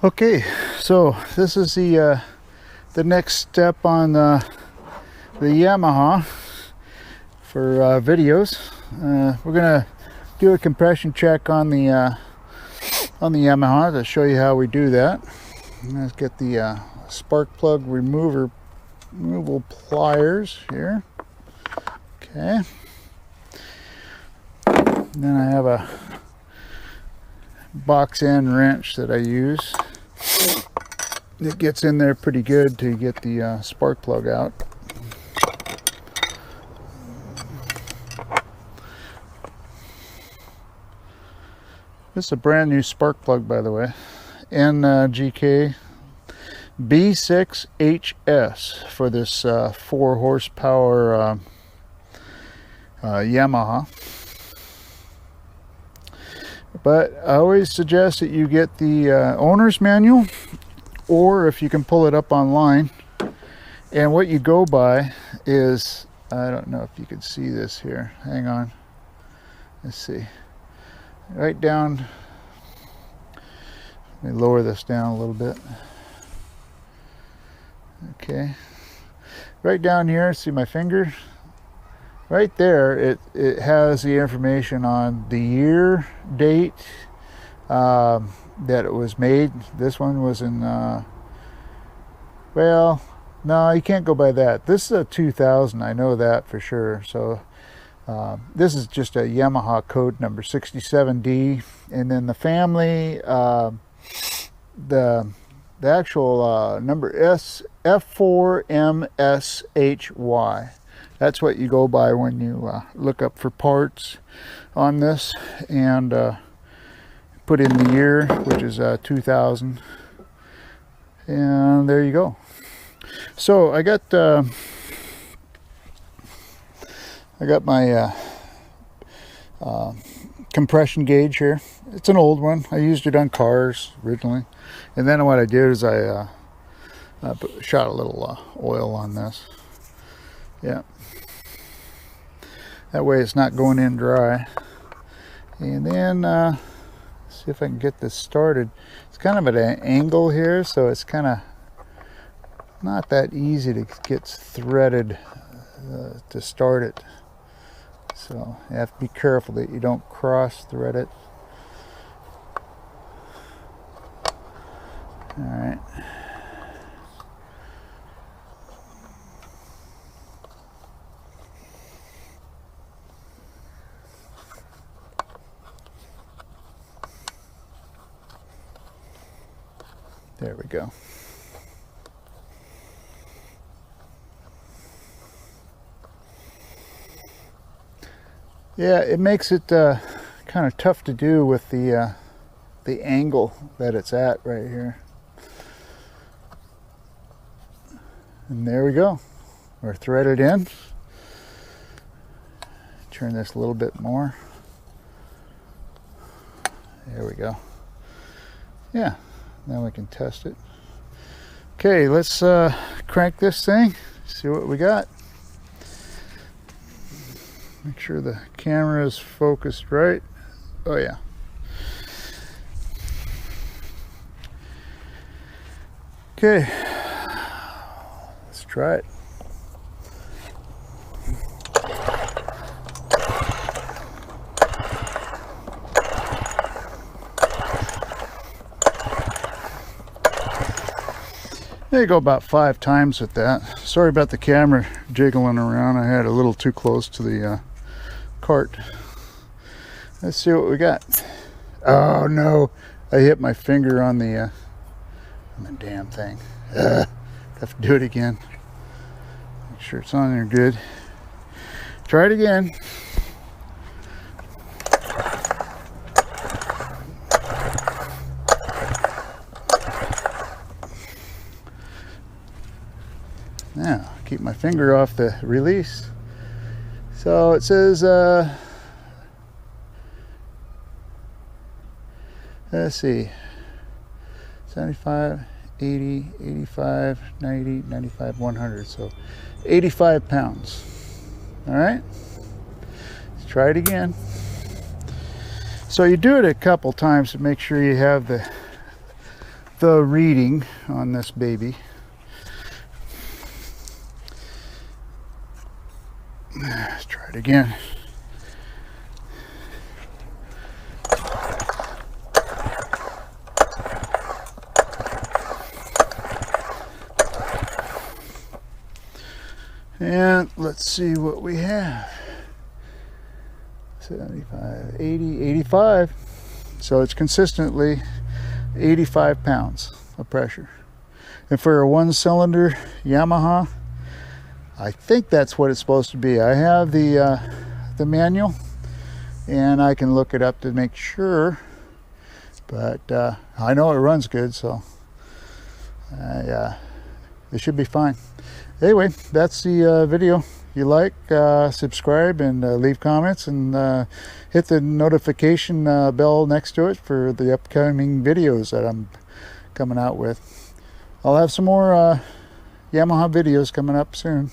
Okay, so this is the next step on the Yamaha for videos. We're gonna do a compression check on the Yamaha to show you how we do that. Let's get the spark plug removal pliers here. Okay. And then I have a box end wrench that I use. It gets in there pretty good to get the spark plug out. This is a brand new spark plug, by the way. NGK B6HS for this 4 horsepower Yamaha. But I always suggest that you get the owner's manual, or if you can pull it up online. And what you go by is, I don't know if you can see this here. Hang on. Let's see. Right down. Let me lower this down a little bit. Okay. Right down here, see my finger? Right there, it has the information on the year, date that it was made. This one was in, well, no, you can't go by that. This is a 2000, I know that for sure. So this is just a Yamaha code number 67D. And then the family, the actual number F4MSHY. That's what you go by when you look up for parts on this, and put in the year, which is 2000, and there you go. So I got my compression gauge here. It's an old one. I used it on cars originally, and then what I did is I shot a little oil on this. Yeah. That way it's not going in dry. And then see if I can get this started. It's kind of at an angle here, so it's kind of not that easy to get threaded to start it. So you have to be careful that you don't cross thread it. All right. There we go. Yeah, it makes it kind of tough to do with the angle that it's at right here. And there we go. We're threaded in. Turn this a little bit more. There we go. Yeah. Now we can test it. Okay, let's crank this thing, see what we got. Make sure the camera is focused right. Oh yeah. Okay, let's try it. There you go, about 5 times with that. Sorry about the camera jiggling around. I had a little too close to the cart. Let's see what we got. Oh no, I hit my finger on the damn thing. Have to do it again. Make sure it's on there good. Try it again. Now, keep my finger off the release. So it says, let's see, 75, 80, 85, 90, 95, 100. So 85 pounds. All right, let's try it again. So you do it a couple times to make sure you have the the reading on this baby. Let's try it again. And let's see what we have. 75, 80, 85. So it's consistently 85 pounds of pressure. And for a one-cylinder Yamaha, I think that's what it's supposed to be. I have the manual, and I can look it up to make sure. But I know it runs good, so it should be fine. Anyway, that's the video. You like, subscribe, and leave comments, and hit the notification bell next to it for the upcoming videos that I'm coming out with. I'll have some more Yamaha videos coming up soon.